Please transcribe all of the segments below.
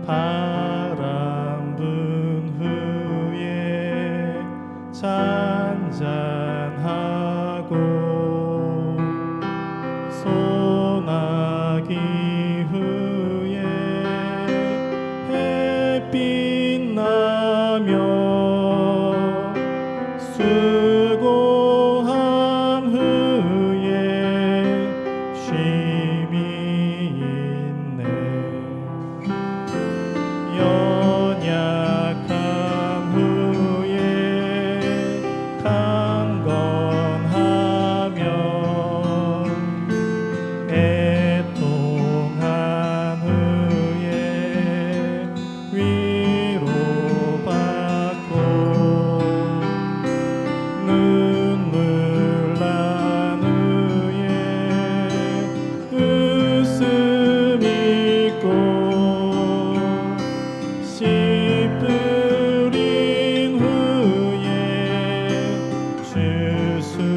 바람 분 후에 잔잔하고 소나기 후에 햇빛 나며 수고한 후에 쉼이 있네. 연약함 후에 강건하며 애통한 후에 위로받고 눈물 난 후에 웃음 있고 씨 뿌린 후에 추수하네.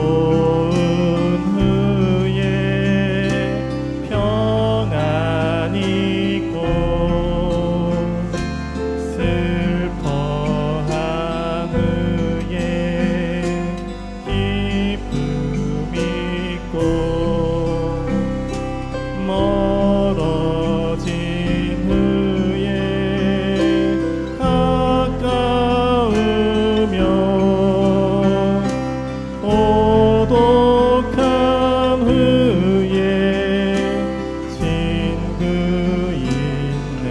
괴로운 후에 평안 있고 슬퍼한 후에 기쁨 있고 멀어진 후에 가까우며 고독한 후에 친구 있네.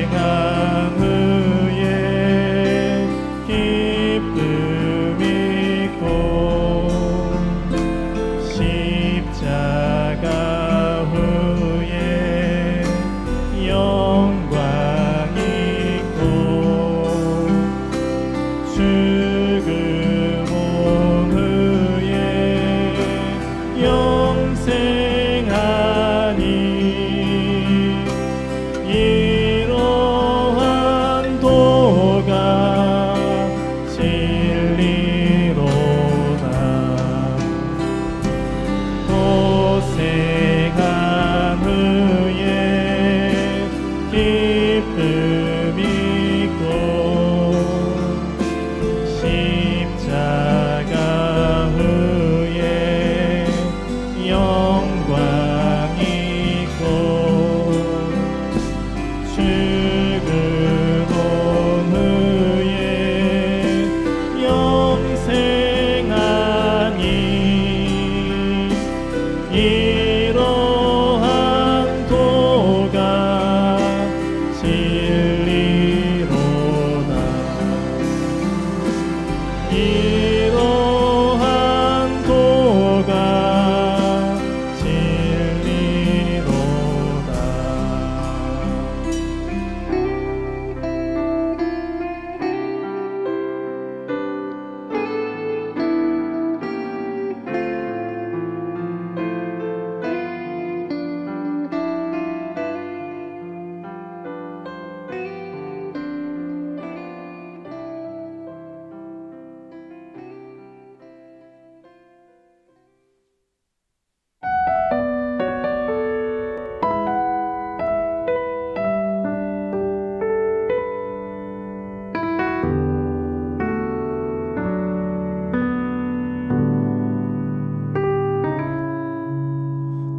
고생한 후에 기쁨 있고 십자가 후에 영광 있고 죽음 온 후에 영생하니 이러한 도가 진리로다. 고생한 후에 기쁨 있고 십자가 후에 영광 있고 죽음 온 후에 영생하니 이러한 도가 진리로다. 이러한 도가 진리로다.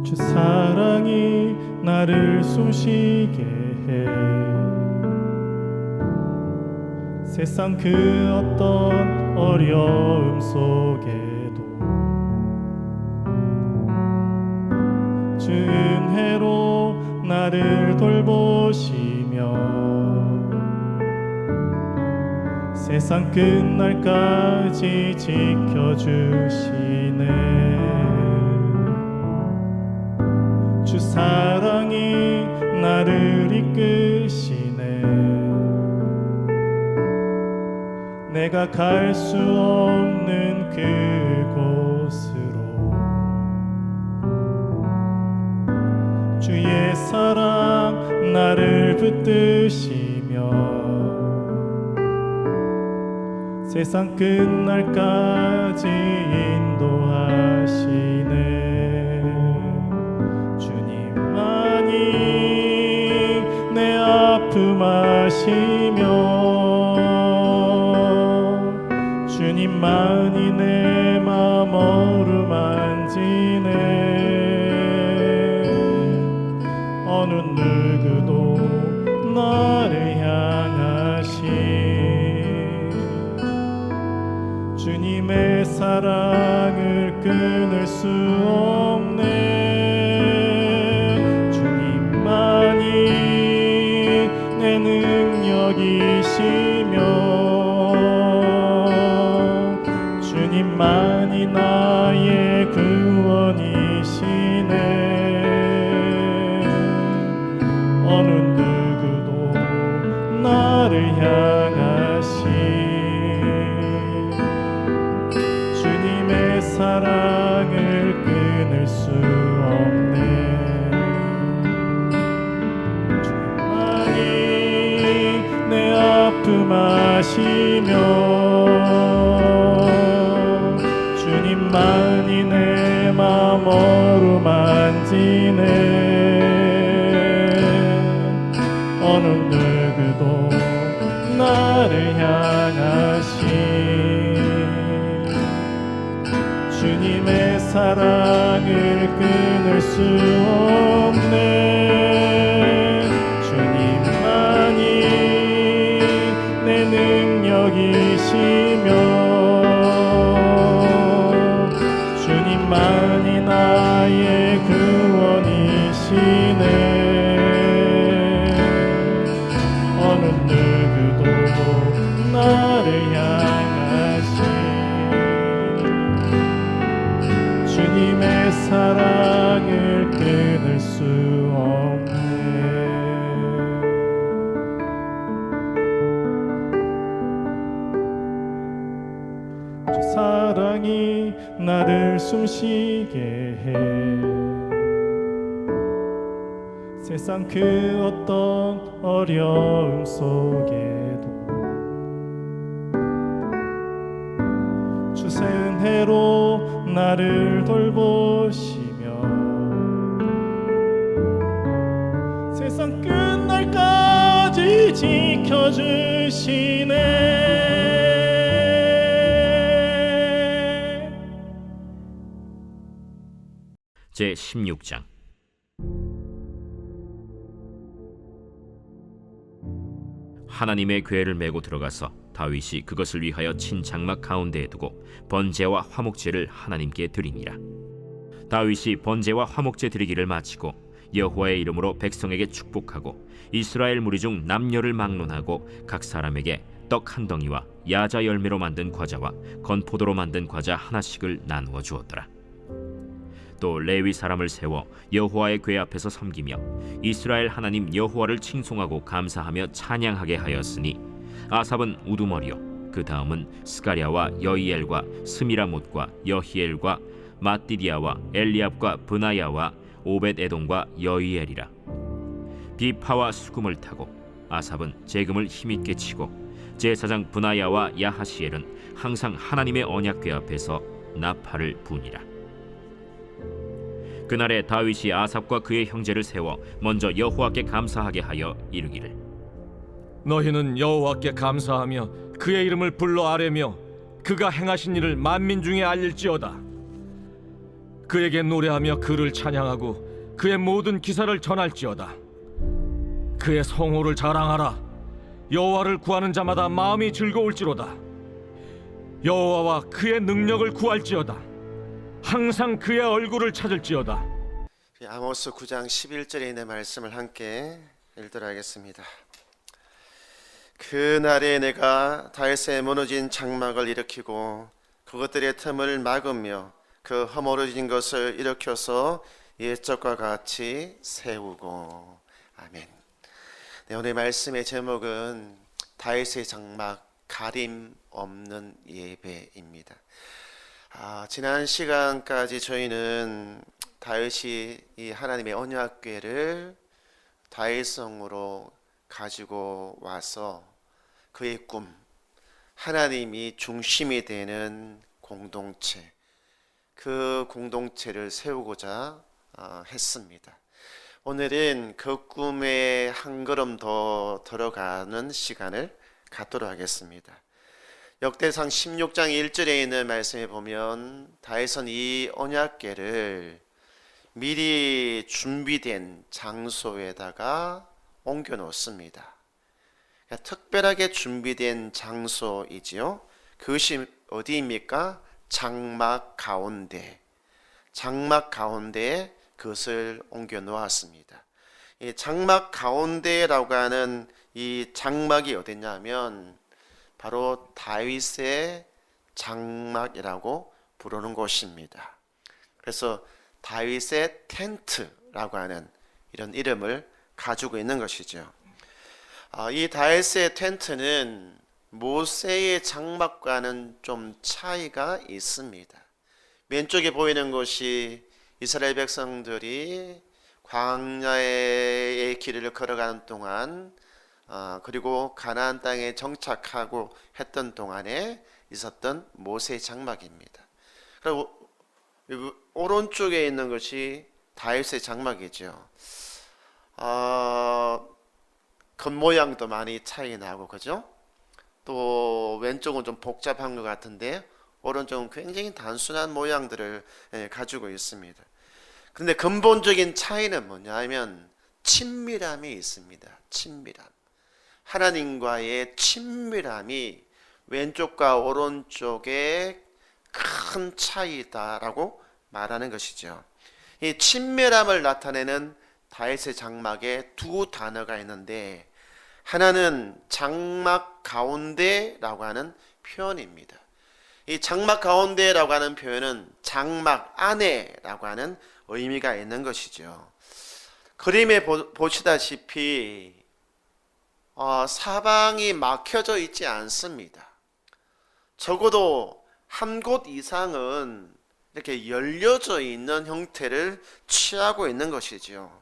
주 사랑이 나를 숨쉬게 해. 세상 그 어떤 어려움 속에도 주 은혜로 나를 돌보시며 세상 끝날까지 지켜주시네. 주 사랑이 나를 이끄시네. 내가 갈 수 없는 그곳으로 주의 사랑 나를 붙드시며 세상 끝날까지 인도하시네. 주님만이 내 아픔 아시며 주님만이 내 맘 어루만지네. 어느 누구도 나를 향하시 주님의 사랑을 끊을 수 없네. 주님만이 내 능력이시며 주님만이 나의 구원이시네. 어느 누구도 나를 향하시 주님의 사랑을 끊을 수 없네. 주님만이 내 아픔 아시며 주님만이 내 맘 어루만지네. 어느 누구도 나를 향하시 주님의 사랑을 끊을 수 없네. 주님만이 내 능력이시며 주님만이 나의 구원이시네. 어느 누구도 나를 향하시 주님의 사랑을 끊을 수 없네. 주 사랑이 나를 숨쉬게 해. 세상 그 어떤 어려움 속에도 주 은혜로 나를 돌보시며 세상 끝날까지 지켜주시네. 제16장 하나님의 궤를 메고 들어가서 다윗이 그것을 위하여 친 장막 가운데에 두고 번제와 화목제를 하나님께 드리니라. 다윗이 번제와 화목제 드리기를 마치고 여호와의 이름으로 백성에게 축복하고 이스라엘 무리 중 남녀를 막론하고 각 사람에게 떡 한 덩이와 야자 열매로 만든 과자와 건포도로 만든 과자 하나씩을 나누어 주었더라. 또 레위 사람을 세워 여호와의 궤 앞에서 섬기며 이스라엘 하나님 여호와를 칭송하고 감사하며 찬양하게 하였으니 아삽은 우두머리요 그 다음은 스가랴와 여이엘과 스미라못과 여히엘과 마띠디아와 엘리압과 브나야와 오벳에돔과 여이엘이라. 비파와 수금을 타고 아삽은 재금을 힘있게 치고 제사장 브나야와 야하시엘은 항상 하나님의 언약궤 앞에서 나팔을 부니라. 그날에 다윗이 아삽과 그의 형제를 세워 먼저 여호와께 감사하게 하여 이르기를 너희는 여호와께 감사하며 그의 이름을 불러 아뢰며 그가 행하신 일을 만민 중에 알릴지어다. 그에게 노래하며 그를 찬양하고 그의 모든 기사를 전할지어다. 그의 성호를 자랑하라. 여호와를 구하는 자마다 마음이 즐거울지로다. 여호와와 그의 능력을 구할지어다. 항상 그의 얼굴을 찾을지어다. 아모스 9장 11절에 있는 말씀을 함께 읽도록 하겠습니다. 그날에 내가 다윗의 무너진 장막을 일으키고 그것들의 틈을 막으며 그 허물어진 것을 일으켜서 옛적과 같이 세우고. 아멘. 네, 오늘 말씀의 제목은 다윗의 장막 가림 없는 예배입니다. 지난 시간까지 저희는 다윗이 이 하나님의 언약궤를 다윗성으로 가지고 와서 그의 꿈, 하나님이 중심이 되는 공동체, 그 공동체를 세우고자 했습니다. 오늘은 그 꿈에 한 걸음 더 들어가는 시간을 갖도록 하겠습니다. 역대상 16장 1절에 있는 말씀에 보면 다윗은 이 언약궤를 미리 준비된 장소에다가 옮겨 놓습니다. 그러니까 특별하게 준비된 장소이지요. 그것이 어디입니까? 장막 가운데. 장막 가운데에 그것을 옮겨 놓았습니다. 이 장막 가운데라고 하는 이 장막이 어디냐면 바로 다윗의 장막이라고 부르는 곳입니다. 그래서 다윗의 텐트라고 하는 이런 이름을 가지고 있는 것이죠. 이 다윗의 텐트는 모세의 장막과는 좀 차이가 있습니다. 왼쪽에 보이는 것이 이스라엘 백성들이 광야의 길을 걸어가는 동안 그리고 가나안 땅에 정착하고 했던 동안에 있었던 모세의 장막입니다. 그리고 오른쪽에 있는 것이 다윗의 장막이죠. 겉모양도 많이 차이 나고, 그죠? 또 왼쪽은 좀 복잡한 것 같은데 오른쪽은 굉장히 단순한 모양들을 가지고 있습니다. 그런데 근본적인 차이는 뭐냐 하면 친밀함이 있습니다. 친밀함. 하나님과의 친밀함이 왼쪽과 오른쪽의 큰 차이다라고 말하는 것이죠. 이 친밀함을 나타내는 다윗의 장막에 두 단어가 있는데 하나는 장막 가운데라고 하는 표현입니다. 이 장막 가운데라고 하는 표현은 장막 안에라고 하는 의미가 있는 것이죠. 그림에 보시다시피 사방이 막혀져 있지 않습니다. 적어도 한 곳 이상은 이렇게 열려져 있는 형태를 취하고 있는 것이지요.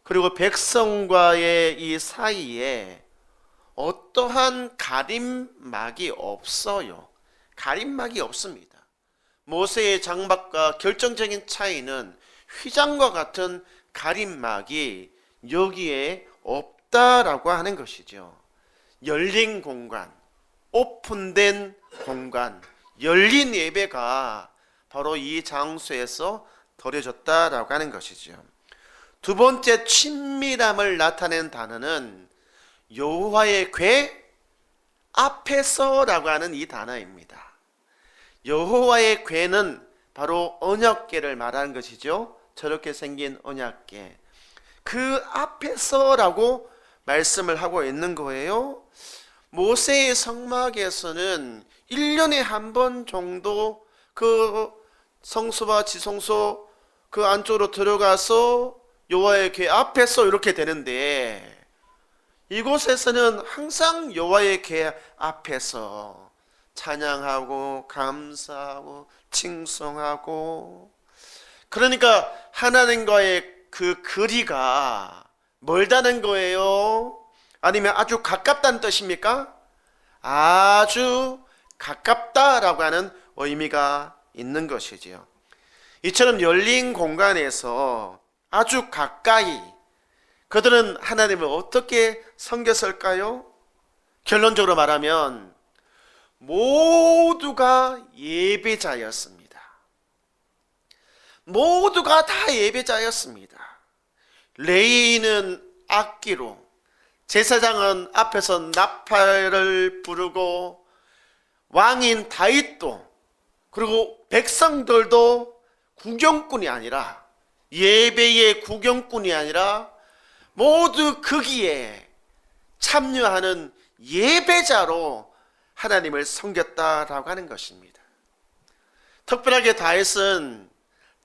그리고 백성과의 이 사이에 어떠한 가림막이 없어요. 가림막이 없습니다. 모세의 장막과 결정적인 차이는 휘장과 같은 가림막이 여기에 없다라고 하는 것이죠. 열린 공간, 오픈된 공간, 열린 예배가 바로 이 장소에서 드려졌다라고 하는 것이죠. 두 번째 친밀함을 나타내는 단어는 여호와의 궤 앞에서라고 하는 이 단어입니다. 여호와의 궤는 바로 언약궤를 말하는 것이죠. 저렇게 생긴 언약궤. 그 앞에서라고 말씀을 하고 있는 거예요. 모세의 성막에서는 1년에 한 번 정도 그 성소와 지성소 그 안쪽으로 들어가서 여호와의 궤 앞에서 이렇게 되는데 이곳에서는 항상 여호와의 궤 앞에서 찬양하고 감사하고 칭송하고, 그러니까 하나님과의 그 거리가 멀다는 거예요? 아니면 아주 가깝다는 뜻입니까? 아주 가깝다라고 하는 의미가 있는 것이지요. 이처럼 열린 공간에서 아주 가까이 그들은 하나님을 어떻게 섬겼을까요? 결론적으로 말하면 모두가 예배자였습니다. 모두가 다 예배자였습니다. 레위인은 악기로, 제사장은 앞에서 나팔을 부르고, 왕인 다윗도, 그리고 백성들도 구경꾼이 아니라 예배의 구경꾼이 아니라 모두 거기에 참여하는 예배자로 하나님을 섬겼다라고 하는 것입니다. 특별하게 다윗은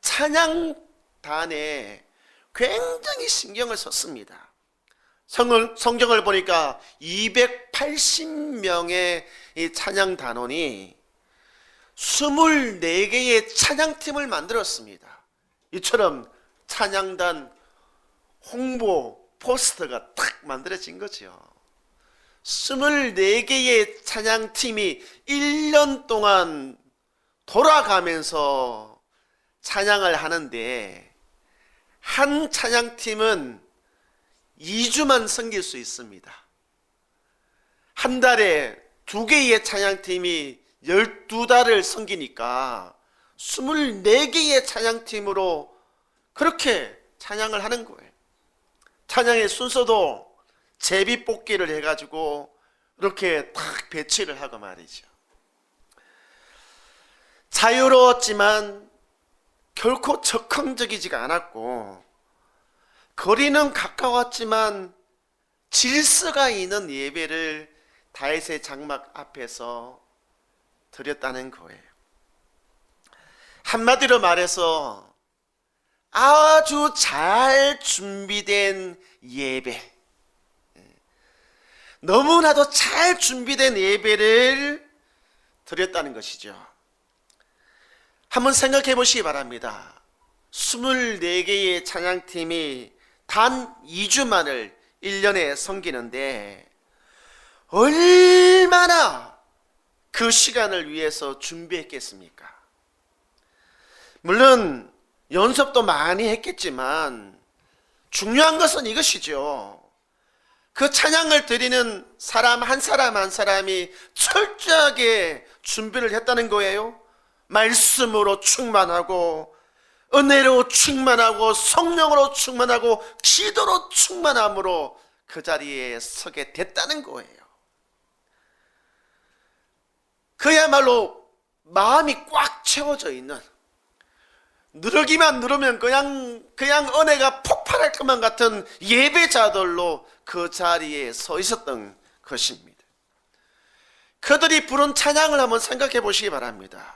찬양단에 굉장히 신경을 썼습니다. 성경을 보니까 280명의 이 찬양단원이 24개의 찬양팀을 만들었습니다. 이처럼 찬양단 홍보 포스터가 딱 만들어진 거죠. 24개의 찬양팀이 1년 동안 돌아가면서 찬양을 하는데 한 찬양팀은 2주만 섬길 수 있습니다. 한 달에 2개의 찬양팀이 12달을 섬기니까 24개의 찬양팀으로 그렇게 찬양을 하는 거예요. 찬양의 순서도 제비뽑기를 해가지고 이렇게 딱 배치를 하고 말이죠. 자유로웠지만 결코 적극적이지가 않았고, 거리는 가까웠지만 질서가 있는 예배를 다윗의 장막 앞에서 드렸다는 거예요. 한마디로 말해서 아주 잘 준비된 예배, 너무나도 잘 준비된 예배를 드렸다는 것이죠. 한번 생각해 보시기 바랍니다. 24개의 찬양팀이 단 2주만을 1년에 섬기는데 얼마나 그 시간을 위해서 준비했겠습니까? 물론 연습도 많이 했겠지만 중요한 것은 이것이죠. 그 찬양을 드리는 사람 한 사람 한 사람이 철저하게 준비를 했다는 거예요. 말씀으로 충만하고, 은혜로 충만하고, 성령으로 충만하고, 기도로 충만함으로 그 자리에 서게 됐다는 거예요. 그야말로 마음이 꽉 채워져 있는, 누르기만 누르면 그냥 은혜가 폭발할 것만 같은 예배자들로 그 자리에 서 있었던 것입니다. 그들이 부른 찬양을 한번 생각해 보시기 바랍니다.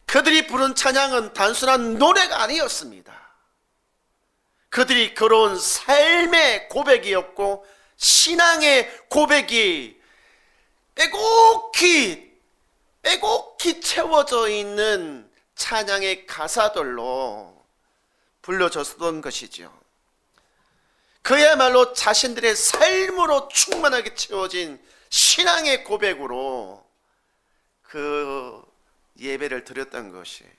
그들이 부른 찬양은 단순한 노래가 아니었습니다. 그들이 걸어온 삶의 고백이었고, 신앙의 고백이 빼곡히 채워져 있는 찬양의 가사들로 불려졌던 것이죠. 그야말로 자신들의 삶으로 충만하게 채워진 신앙의 고백으로 그 예배를 드렸던 것이에요.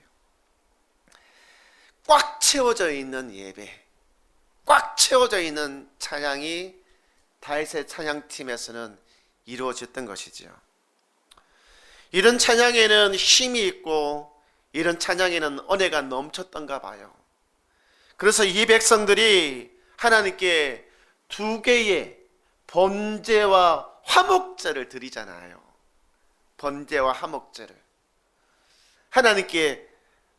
꽉 채워져 있는 예배, 꽉 채워져 있는 찬양이 다윗의 찬양팀에서는 이루어졌던 것이죠. 이런 찬양에는 힘이 있고, 이런 찬양에는 은혜가 넘쳤던가 봐요. 그래서 이 백성들이 하나님께 2개의 번제와 화목제를 드리잖아요. 번제와 화목제를 하나님께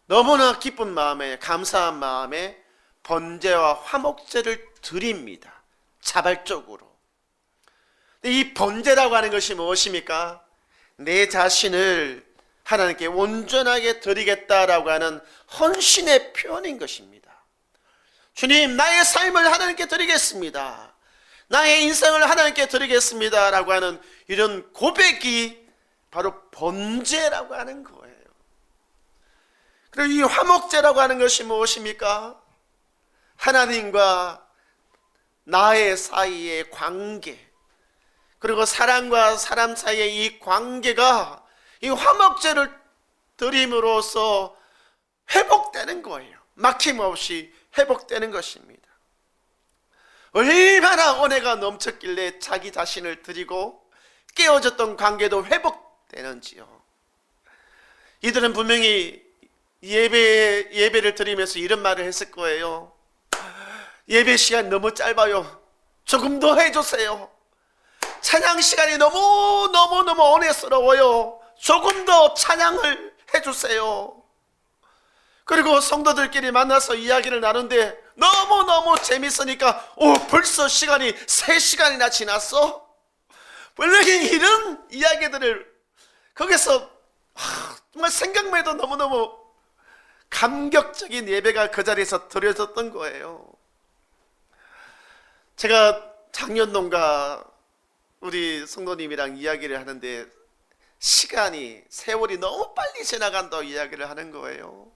너무나 기쁜 마음에, 감사한 마음에 번제와 화목제를 드립니다. 자발적으로. 이 번제라고 하는 것이 무엇입니까? 내 자신을 하나님께 온전하게 드리겠다라고 하는 헌신의 표현인 것입니다. 주님, 나의 삶을 하나님께 드리겠습니다. 나의 인생을 하나님께 드리겠습니다 라고 하는 이런 고백이 바로 번제라고 하는 거예요. 그리고 이 화목제라고 하는 것이 무엇입니까? 하나님과 나의 사이의 관계, 그리고 사람과 사람 사이의 이 관계가 이 화목제를 드림으로써 회복되는 거예요. 막힘없이 회복되는 것입니다. 얼마나 은혜가 넘쳤길래 자기 자신을 드리고 깨어졌던 관계도 회복되는지요. 이들은 분명히 예배를 드리면서 이런 말을 했을 거예요. 예배 시간 너무 짧아요. 조금 더 해주세요. 찬양 시간이 너무 은혜스러워요. 조금 더 찬양을 해주세요. 그리고 성도들끼리 만나서 이야기를 나누는데 너무너무 재밌으니까 벌써 시간이 3시간이나 지났어? 원래 이런 이야기들을 거기서 정말 생각만 해도 너무너무 감격적인 예배가 그 자리에서 드려졌던 거예요. 제가 작년동가 우리 성도님이랑 이야기를 하는데 세월이 너무 빨리 지나간다고 이야기를 하는 거예요.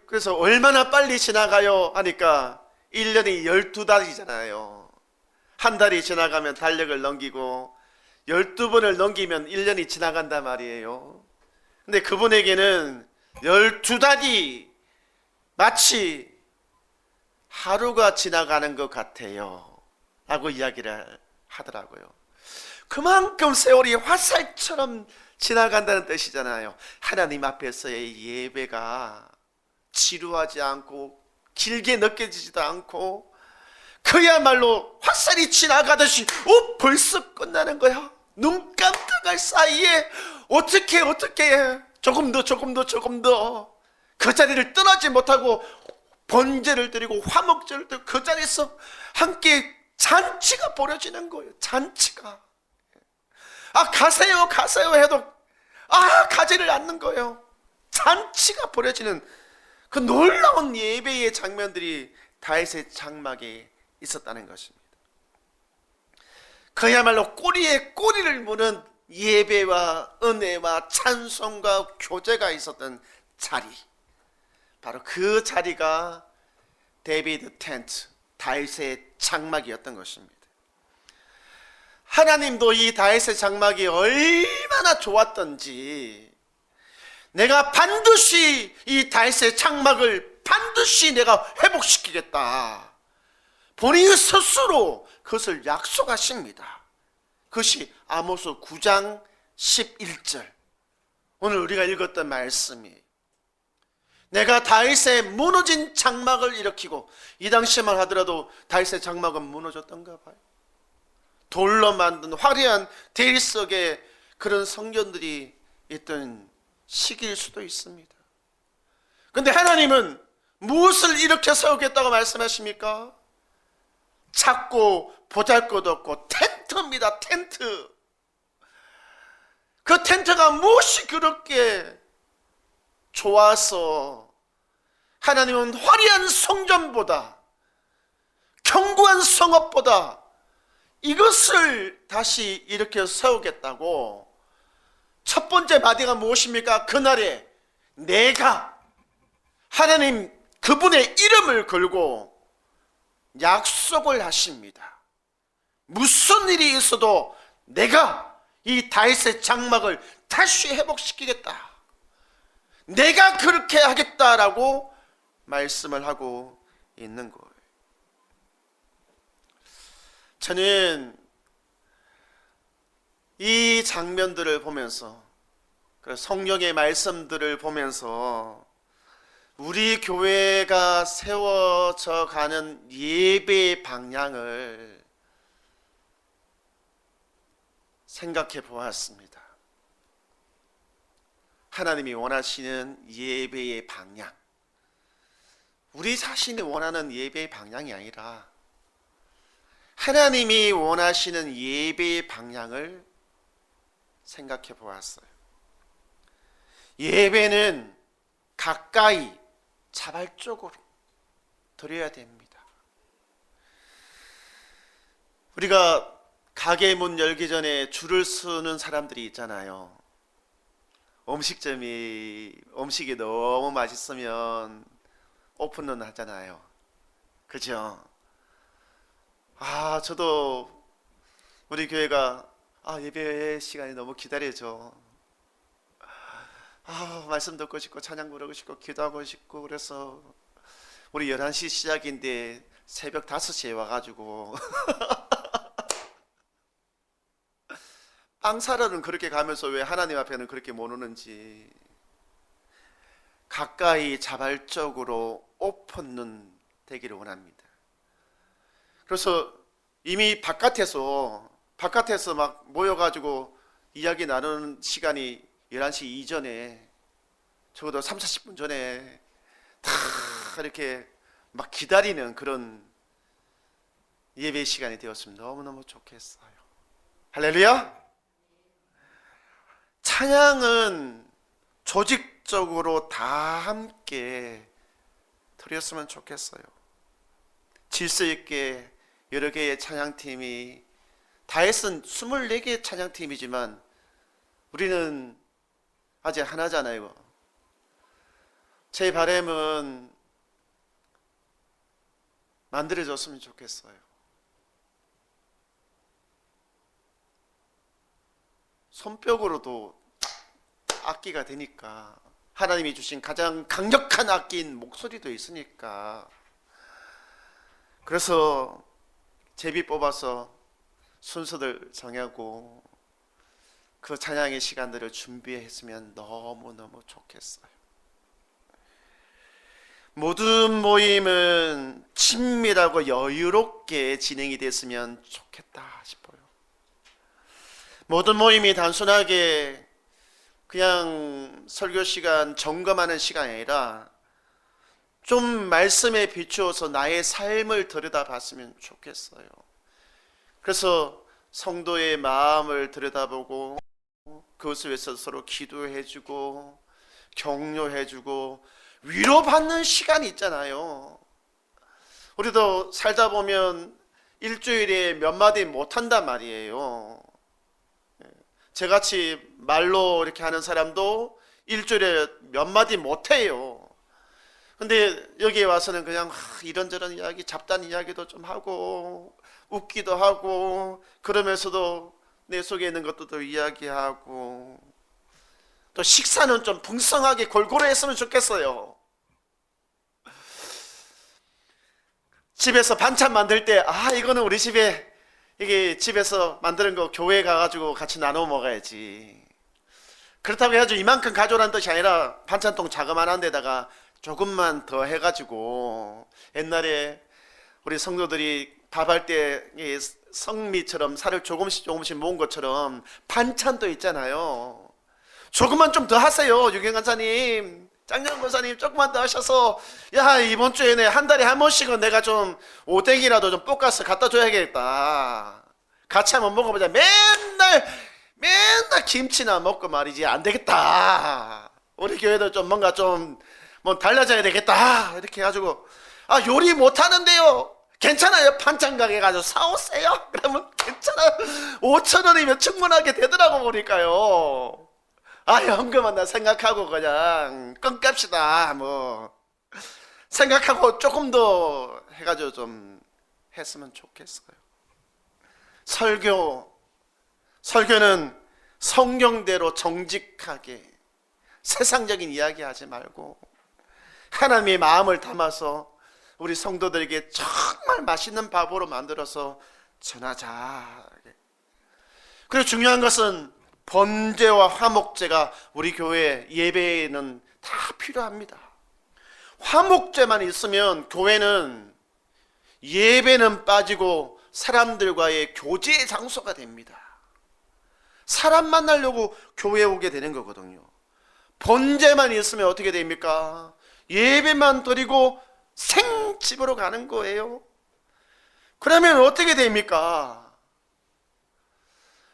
그래서 얼마나 빨리 지나가요 하니까 1년이 12달이잖아요. 한 달이 지나가면 달력을 넘기고 12번을 넘기면 1년이 지나간단 말이에요. 근데 그분에게는 12달이 마치 하루가 지나가는 것 같아요 라고 이야기를 하더라고요. 그만큼 세월이 화살처럼 지나간다는 뜻이잖아요. 하나님 앞에서의 예배가 지루하지 않고 길게 느껴지지도 않고 그야말로 화살이 지나가듯이 벌써 끝나는 거야. 눈 깜짝할 사이에 어떻게 조금 더 그 자리를 떠나지 못하고 번제를 드리고 화목제를 드리고 그 자리에서 함께 잔치가 벌어지는 거예요. 잔치가. 가세요 해도 가지를 않는 거예요. 잔치가 벌어지는 그 놀라운 예배의 장면들이 다윗의 장막에 있었다는 것입니다. 그야말로 꼬리에 꼬리를 무는 예배와 은혜와 찬송과 교제가 있었던 자리, 바로 그 자리가 데이비드 텐트, 다윗의 장막이었던 것입니다. 하나님도 이 다윗의 장막이 얼마나 좋았던지 내가 반드시 이 다윗의 장막을 반드시 내가 회복시키겠다, 본인 스스로 그것을 약속하십니다. 그것이 아모스 9장 11절, 오늘 우리가 읽었던 말씀이 내가 다윗의 무너진 장막을 일으키고, 이 당시만 하더라도 다윗의 장막은 무너졌던가 봐요. 돌로 만든 화려한 대리석에 그런 성전들이 있던 시기일 수도 있습니다. 그런데 하나님은 무엇을 이렇게 세우겠다고 말씀하십니까? 작고 보잘것없고 텐트입니다. 텐트. 그 텐트가 무엇이 그렇게 좋아서 하나님은 화려한 성전보다, 견고한 성읍보다 이것을 다시 이렇게 세우겠다고. 첫 번째 마디가 무엇입니까? 그날에 내가 하나님 그분의 이름을 걸고 약속을 하십니다. 무슨 일이 있어도 내가 이 다윗의 장막을 다시 회복시키겠다, 내가 그렇게 하겠다라고 말씀을 하고 있는 거예요. 저는 이 장면들을 보면서, 성경의 말씀들을 보면서 우리 교회가 세워져 가는 예배의 방향을 생각해 보았습니다. 하나님이 원하시는 예배의 방향, 우리 자신이 원하는 예배의 방향이 아니라 하나님이 원하시는 예배의 방향을 생각해 보았어요. 예배는 가까이 자발적으로 드려야 됩니다. 우리가 가게 문 열기 전에 줄을 서는 사람들이 있잖아요. 음식이 너무 맛있으면 오픈런 하잖아요. 그죠? 저도 우리 교회가 예배 시간이 너무 기다려져. 말씀 듣고 싶고 찬양 부르고 싶고 기도하고 싶고, 그래서 우리 11시 시작인데 새벽 5시에 와가지고 빵 사러는 그렇게 가면서 왜 하나님 앞에는 그렇게 못 오는지. 가까이 자발적으로 오픈은 되기를 원합니다. 그래서 이미 바깥에서 막 모여가지고 이야기 나누는 시간이 11시 이전에 적어도 3, 40분 전에 다 이렇게 막 기다리는 그런 예배 시간이 되었으면 너무너무 좋겠어요. 할렐루야. 찬양은 조직적으로 다 함께 드렸으면 좋겠어요. 질서 있게 여러 개의 찬양팀이, 다해선 24개의 찬양팀이지만 우리는 아직 하나잖아요. 제 바람은 만들어졌으면 좋겠어요. 손뼉으로도 악기가 되니까, 하나님이 주신 가장 강력한 악기인 목소리도 있으니까, 그래서 제비 뽑아서 순서들 정하고 그 찬양의 시간들을 준비했으면 너무너무 좋겠어요. 모든 모임은 친밀하고 여유롭게 진행이 됐으면 좋겠다 싶어요. 모든 모임이 단순하게 그냥 설교 시간 점검하는 시간이 아니라 좀 말씀에 비추어서 나의 삶을 들여다봤으면 좋겠어요. 그래서 성도의 마음을 들여다보고 그것을 위해서 서로 기도해주고 격려해주고 위로받는 시간이 있잖아요. 우리도 살다 보면 일주일에 몇 마디 못한단 말이에요. 저같이 말로 이렇게 하는 사람도 일주일에 몇 마디 못해요. 근데 여기에 와서는 그냥 이런저런 이야기, 잡다한 이야기도 좀 하고 웃기도 하고, 그러면서도 내 속에 있는 것도 이야기하고, 또 식사는 좀 풍성하게 골고루 했으면 좋겠어요. 집에서 반찬 만들 때, 이거는 우리 집에, 이게 집에서 만드는 거 교회 가가지고 같이 나눠 먹어야지. 그렇다고 해가지고 이만큼 가져오라는 뜻이 아니라 반찬통 자그마한 데다가 조금만 더 해가지고, 옛날에 우리 성도들이 밥할 때 성미처럼 살을 조금씩 모은 것처럼 반찬도 있잖아요. 조금만 좀 더 하세요. 유경간사님, 짱냥 권사님, 조금만 더 하셔서, 야, 이번 주에는 한 달에 한 번씩은 내가 좀 오뎅이라도 좀 볶아서 갖다 줘야겠다. 같이 한번 먹어보자. 맨날 김치나 먹고 말이지, 안 되겠다. 우리 교회도 좀 뭔가 좀 뭐 달라져야 되겠다. 이렇게 해가지고, 요리 못하는데요. 괜찮아요. 반찬 가게 가서 사오세요. 그러면 괜찮아요. 5,000원이면 충분하게 되더라고 보니까요. 현금만 나 생각하고 그냥 껌값이다 뭐 생각하고 조금 더 해가지고 좀 했으면 좋겠어요. 설교는 성경대로 정직하게 세상적인 이야기 하지 말고 하나님의 마음을 담아서 우리 성도들에게 정말 맛있는 밥으로 만들어서 전하자. 그리고 중요한 것은 번제와 화목제가 우리 교회 예배에는 다 필요합니다. 화목제만 있으면 교회는 예배는 빠지고 사람들과의 교제의 장소가 됩니다. 사람 만나려고 교회에 오게 되는 거거든요. 번제만 있으면 어떻게 됩니까? 예배만 드리고 생집으로 가는 거예요. 그러면 어떻게 됩니까?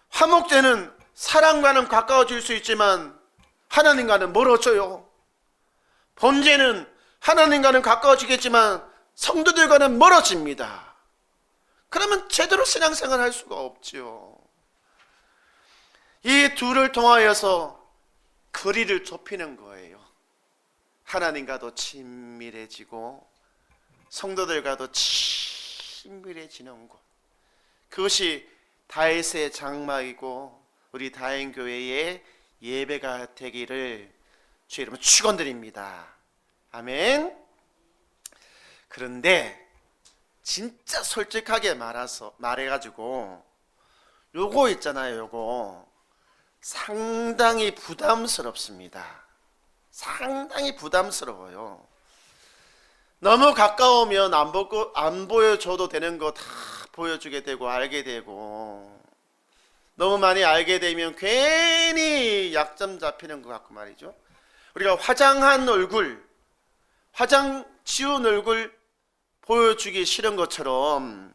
화목제는 사람과는 가까워질 수 있지만 하나님과는 멀어져요. 번제는 하나님과는 가까워지겠지만 성도들과는 멀어집니다. 그러면 제대로 신앙생활 할 수가 없지요. 이 둘을 통하여서 거리를 좁히는 거예요. 하나님과도 친밀해지고 성도들과도 친밀해지는 곳. 그것이 다윗의 장막이고 우리 다행교회의 예배가 되기를 주의 이름으로 축원드립니다. 아멘. 그런데 진짜 솔직하게 말해가지고 요거 있잖아요. 요거 상당히 부담스럽습니다. 상당히 부담스러워요. 너무 가까우면 안 보여줘도 되는 거 다 보여주게 되고 알게 되고, 너무 많이 알게 되면 괜히 약점 잡히는 것 같고 말이죠. 우리가 화장한 얼굴, 화장 지운 얼굴 보여주기 싫은 것처럼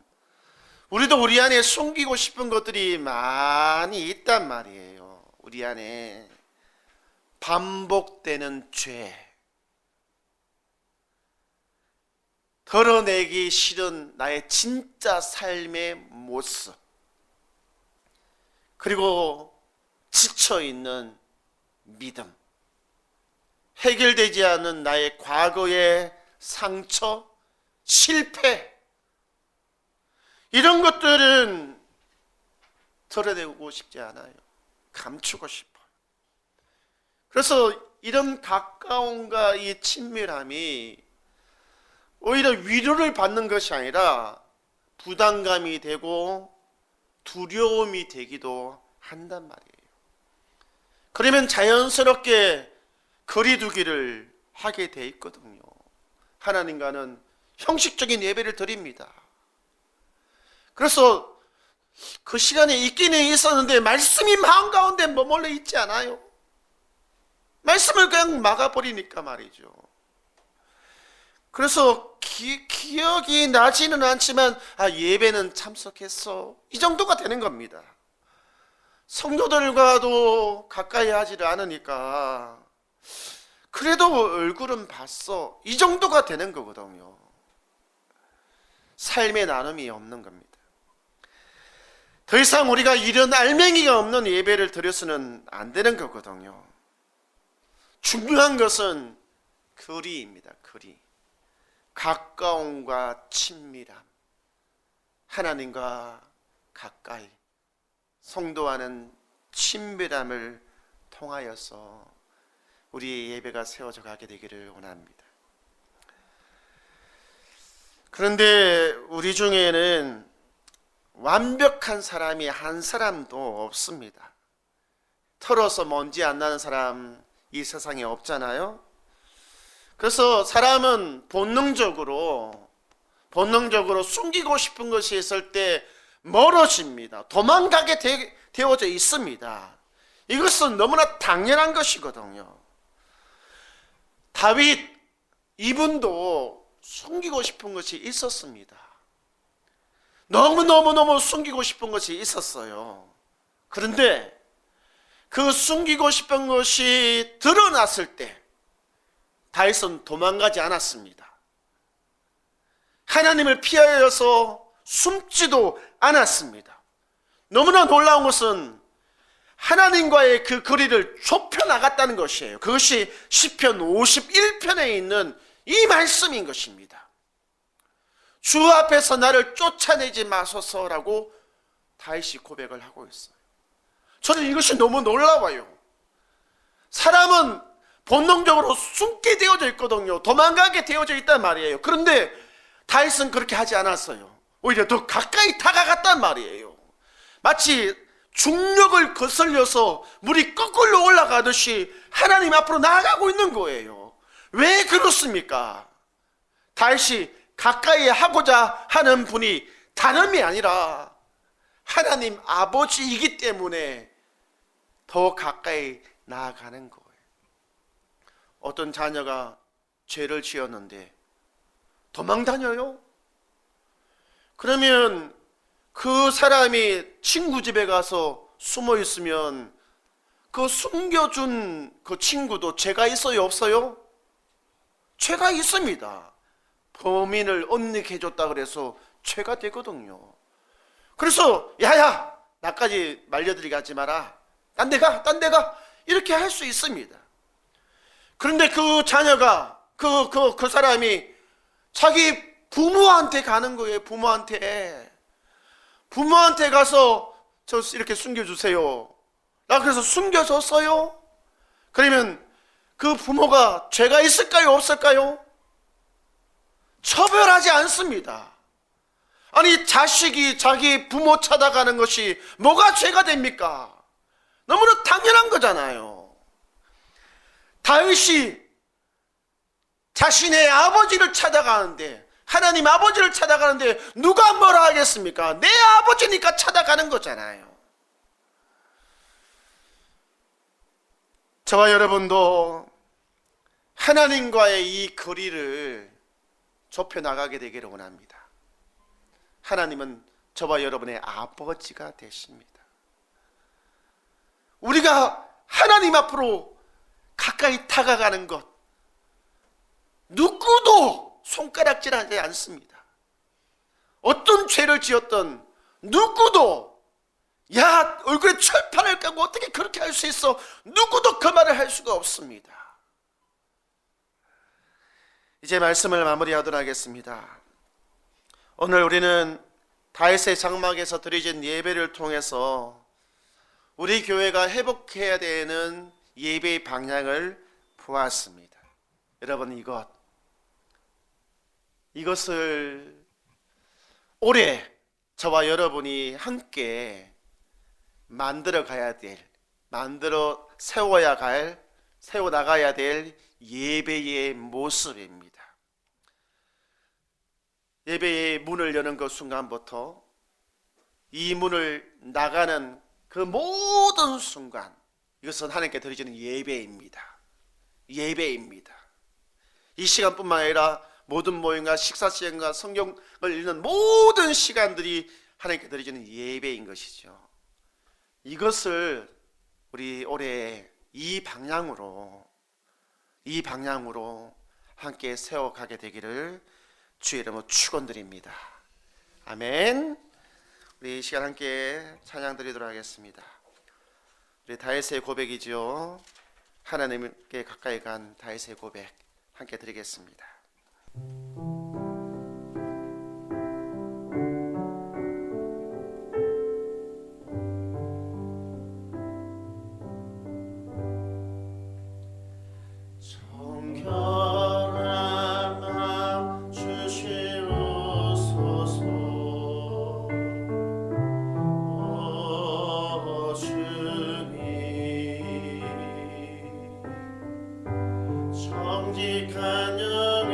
우리도 우리 안에 숨기고 싶은 것들이 많이 있단 말이에요. 우리 안에 반복되는 죄, 덜어내기 싫은 나의 진짜 삶의 모습, 그리고 지쳐있는 믿음, 해결되지 않은 나의 과거의 상처, 실패, 이런 것들은 덜어내고 싶지 않아요. 감추고 싶어요. 그래서 이런 가까움과 이 친밀함이 오히려 위로를 받는 것이 아니라 부담감이 되고 두려움이 되기도 한단 말이에요. 그러면 자연스럽게 거리두기를 하게 돼 있거든요. 하나님과는 형식적인 예배를 드립니다. 그래서 그 시간에 있기는 있었는데 말씀이 마음 가운데 머물러 있지 않아요. 말씀을 그냥 막아버리니까 말이죠. 그래서 기억이 나지는 않지만 예배는 참석했어, 이 정도가 되는 겁니다. 성도들과도 가까이 하지를 않으니까 그래도 얼굴은 봤어, 이 정도가 되는 거거든요. 삶의 나눔이 없는 겁니다. 더 이상 우리가 이런 알맹이가 없는 예배를 드려서는 안 되는 거거든요. 중요한 것은 거리입니다. 거리. 가까움과 친밀함, 하나님과 가까이, 성도와는 친밀함을 통하여서 우리의 예배가 세워져 가게 되기를 원합니다. 그런데 우리 중에는 완벽한 사람이 한 사람도 없습니다. 털어서 먼지 안 나는 사람 이 세상에 없잖아요. 그래서 사람은 본능적으로 숨기고 싶은 것이 있을 때 멀어집니다. 도망가게 되어져 있습니다. 이것은 너무나 당연한 것이거든요. 다윗 이분도 숨기고 싶은 것이 있었습니다. 너무너무 숨기고 싶은 것이 있었어요. 그런데 그 숨기고 싶은 것이 드러났을 때 다윗은 도망가지 않았습니다. 하나님을 피하여서 숨지도 않았습니다. 너무나 놀라운 것은 하나님과의 그 거리를 좁혀 나갔다는 것이에요. 그것이 시편 51편에 있는 이 말씀인 것입니다. 주 앞에서 나를 쫓아내지 마소서라고 다윗이 고백을 하고 있어요. 저는 이것이 너무 놀라워요. 사람은 본능적으로 숨게 되어져 있거든요. 도망가게 되어져 있단 말이에요. 그런데 다윗은 그렇게 하지 않았어요. 오히려 더 가까이 다가갔단 말이에요. 마치 중력을 거슬려서 물이 거꾸로 올라가듯이 하나님 앞으로 나아가고 있는 거예요. 왜 그렇습니까? 다윗이 가까이 하고자 하는 분이 다름이 아니라 하나님 아버지이기 때문에 더 가까이 나아가는 거예요. 어떤 자녀가 죄를 지었는데 도망 다녀요? 그러면 그 사람이 친구 집에 가서 숨어 있으면 그 숨겨준 그 친구도 죄가 있어요, 없어요? 죄가 있습니다. 범인을 언닉해줬다 그래서 죄가 되거든요. 그래서 야야 나까지 말려들이게 하지 마라, 딴 데 가 이렇게 할 수 있습니다. 그런데 그 자녀가 그 사람이 자기 부모한테 가는 거예요. 부모한테 가서 저 이렇게 숨겨주세요. 나 그래서 숨겨줬어요. 그러면 그 부모가 죄가 있을까요, 없을까요? 처벌하지 않습니다. 아니 자식이 자기 부모 찾아가는 것이 뭐가 죄가 됩니까? 너무나 당연한 거잖아요. 다윗이 자신의 아버지를 찾아가는데, 하나님 아버지를 찾아가는데 누가 뭐라 하겠습니까? 내 아버지니까 찾아가는 거잖아요. 저와 여러분도 하나님과의 이 거리를 좁혀 나가게 되기를 원합니다. 하나님은 저와 여러분의 아버지가 되십니다. 우리가 하나님 앞으로 가까이 다가가는 것 누구도 손가락질하지 않습니다. 어떤 죄를 지었던 누구도 야 얼굴에 철판을 까고 어떻게 그렇게 할 수 있어? 누구도 그 말을 할 수가 없습니다. 이제 말씀을 마무리하도록 하겠습니다. 오늘 우리는 다윗의 장막에서 드려진 예배를 통해서 우리 교회가 회복해야 되는 예배의 방향을 보았습니다. 여러분 이것을 올해 저와 여러분이 함께 만들어 세워나가야 될 예배의 모습입니다. 예배의 문을 여는 그 순간부터 이 문을 나가는 그 모든 순간, 이것은 하나님께 드리는 예배입니다. 이 시간뿐만 아니라 모든 모임과 식사 시간과 성경을 읽는 모든 시간들이 하나님께 드리는 예배인 것이죠. 이것을 우리 올해 이 방향으로 함께 세워가게 되기를 주의 이름으로 축원드립니다. 아멘. 우리 이 시간 함께 찬양 드리도록 하겠습니다. 우리 다윗의 고백이죠. 하나님께 가까이 간 다윗의 고백 함께 드리겠습니다. 정직한 영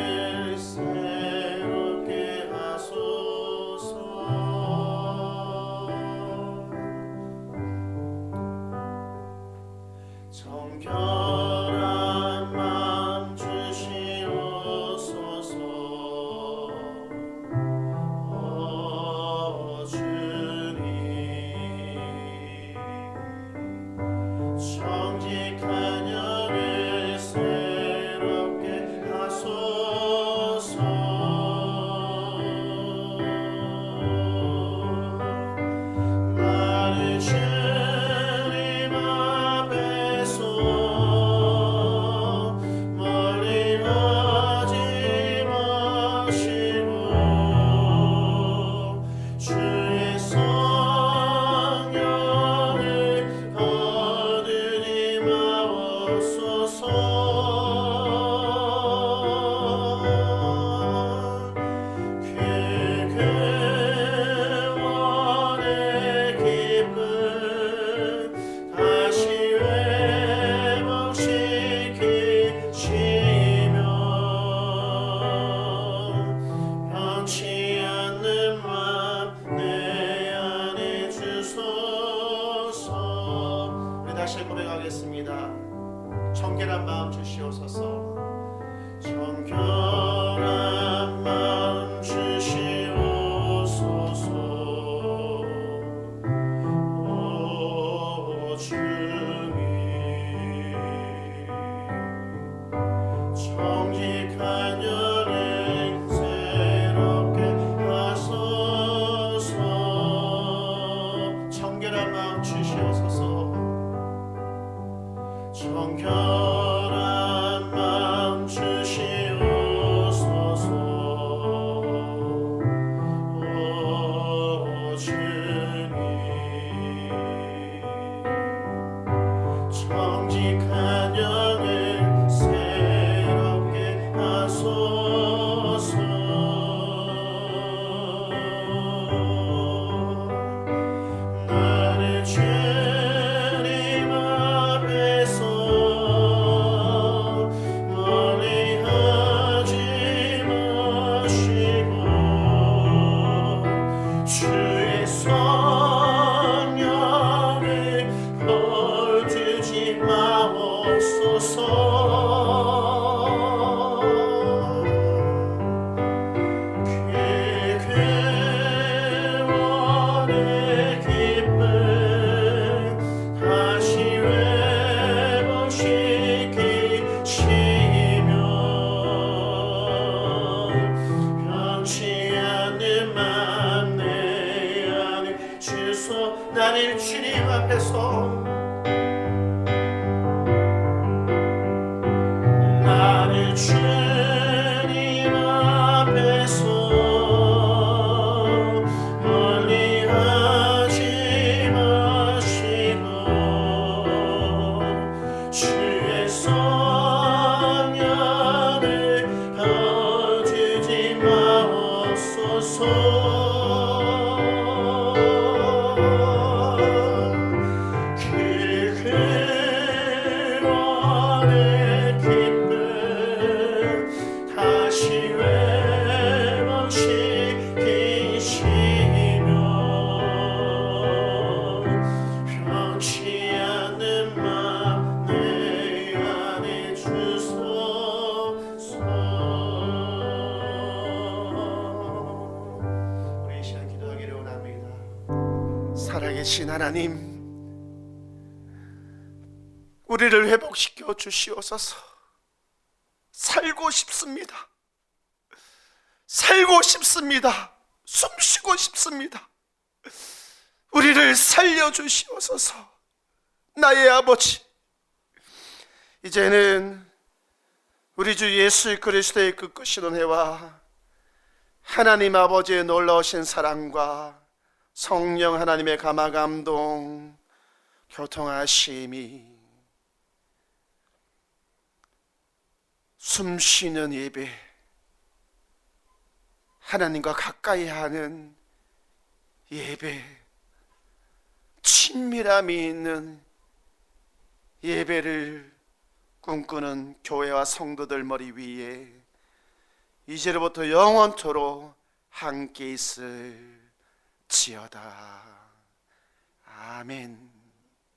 앞에서 나를 주님 앞에서 멀리하지 마시고 주의 성령을 거두지 마옵소서. 살아계신 하나님, 우리를 회복시켜 주시옵소서. 살고 싶습니다. 살고 싶습니다. 숨쉬고 싶습니다. 우리를 살려 주시옵소서. 나의 아버지, 이제는 우리 주 예수 그리스도의 끝끝인 은혜와 하나님 아버지의 놀라우신 사랑과 성령 하나님의 감화 감동 교통하심이 숨쉬는 예배, 하나님과 가까이 하는 예배, 친밀함이 있는 예배를 꿈꾸는 교회와 성도들 머리 위에 이제로부터 영원토록 함께 있을 지어다. 아멘.